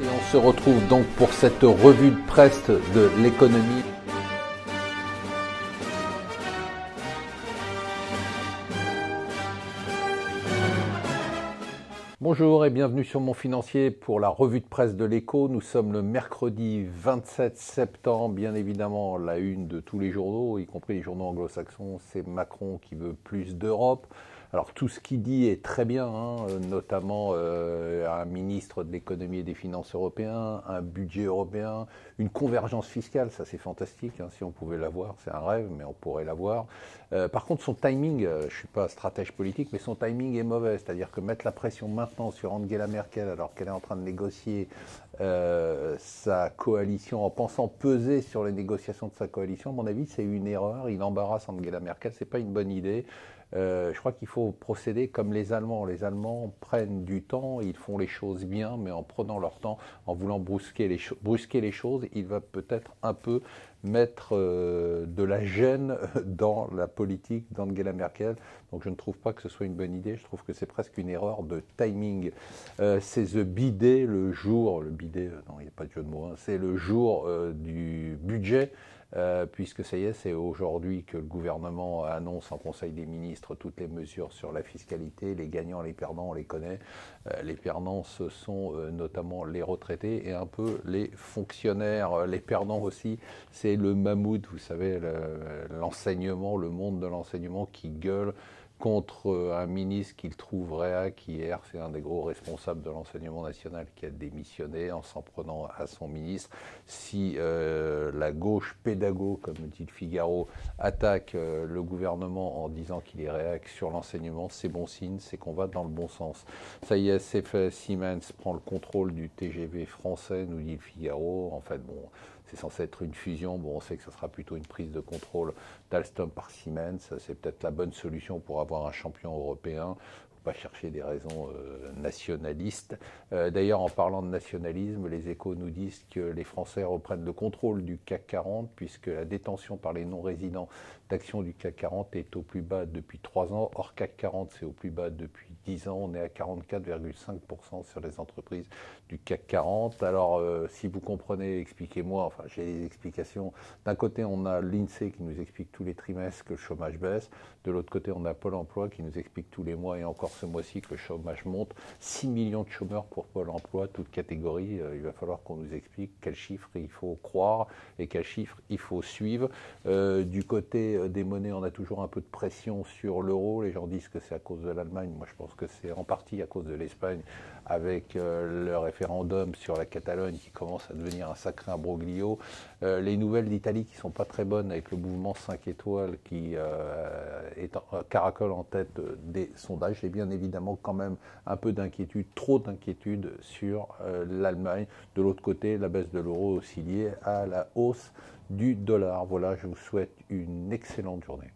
Et on se retrouve donc pour cette revue de presse de l'économie. Bonjour et bienvenue sur Mon Financier pour la revue de presse de l'Écho. Nous sommes le mercredi 27 septembre. Bien évidemment, la une de tous les journaux, y compris les journaux anglo-saxons, c'est Macron qui veut plus d'Europe. Alors tout ce qu'il dit est très bien, notamment un ministre de l'économie et des finances européen, un budget européen, une convergence fiscale, ça c'est fantastique, si on pouvait l'avoir, c'est un rêve, mais on pourrait l'avoir. Par contre son timing, je ne suis pas stratège politique, mais son timing est mauvais, c'est-à-dire que mettre la pression maintenant sur Angela Merkel alors qu'elle est en train de négocier sa coalition en pensant peser sur les négociations de sa coalition, à mon avis c'est une erreur, il embarrasse Angela Merkel, c'est pas une bonne idée. Je crois qu'il faut procéder comme les Allemands. Les Allemands prennent du temps, ils font les choses bien, mais en prenant leur temps, en voulant brusquer les choses, il va peut-être un peu mettre de la gêne dans la politique d'Angela Merkel. Donc je ne trouve pas que ce soit une bonne idée, je trouve que c'est presque une erreur de timing. C'est The Bidet, le bidet, non il n'y a pas de jeu de mots, c'est le jour du budget. Puisque ça y est, c'est aujourd'hui que le gouvernement annonce en Conseil des ministres toutes les mesures sur la fiscalité. Les gagnants, les perdants, on les connaît. Les perdants, ce sont notamment les retraités et un peu les fonctionnaires. Les perdants aussi, c'est le mammouth, vous savez, l'enseignement, le monde de l'enseignement qui gueule contre un ministre qu'il trouve réac hier, c'est un des gros responsables de l'enseignement national qui a démissionné en s'en prenant à son ministre. Si la gauche pédago, comme dit le Figaro, attaque le gouvernement en disant qu'il est réac sur l'enseignement, c'est bon signe, c'est qu'on va dans le bon sens. Ça y est, c'est fait, Siemens prend le contrôle du TGV français, nous dit le Figaro. En fait, bon, c'est censé être une fusion. Bon, on sait que ce sera plutôt une prise de contrôle d'Alstom par Siemens. C'est peut-être la bonne solution pour avoir un champion européen. Pas chercher des raisons nationalistes. D'ailleurs, en parlant de nationalisme, les Échos nous disent que les Français reprennent le contrôle du CAC 40 puisque la détention par les non-résidents d'actions du CAC 40 est au plus bas depuis 3 ans. Or, CAC 40, c'est au plus bas depuis 10 ans. On est à 44,5% sur les entreprises du CAC 40. Alors, si vous comprenez, expliquez-moi. Enfin, j'ai des explications. D'un côté, on a l'INSEE qui nous explique tous les trimestres que le chômage baisse. De l'autre côté, on a Pôle emploi qui nous explique tous les mois et encore ce mois-ci que le chômage monte. 6 millions de chômeurs pour Pôle emploi, toute catégorie. Il va falloir qu'on nous explique quels chiffres il faut croire et quels chiffres il faut suivre. Du côté des monnaies, on a toujours un peu de pression sur l'euro. Les gens disent que c'est à cause de l'Allemagne. Moi, je pense que c'est en partie à cause de l'Espagne avec le référendum sur la Catalogne qui commence à devenir un sacré imbroglio. Les nouvelles d'Italie qui ne sont pas très bonnes avec le mouvement 5 étoiles qui caracole en tête des sondages. Et bien évidemment quand même un peu d'inquiétude, trop d'inquiétude sur l'Allemagne. De l'autre côté, la baisse de l'euro aussi liée à la hausse du dollar. Voilà, je vous souhaite une excellente journée.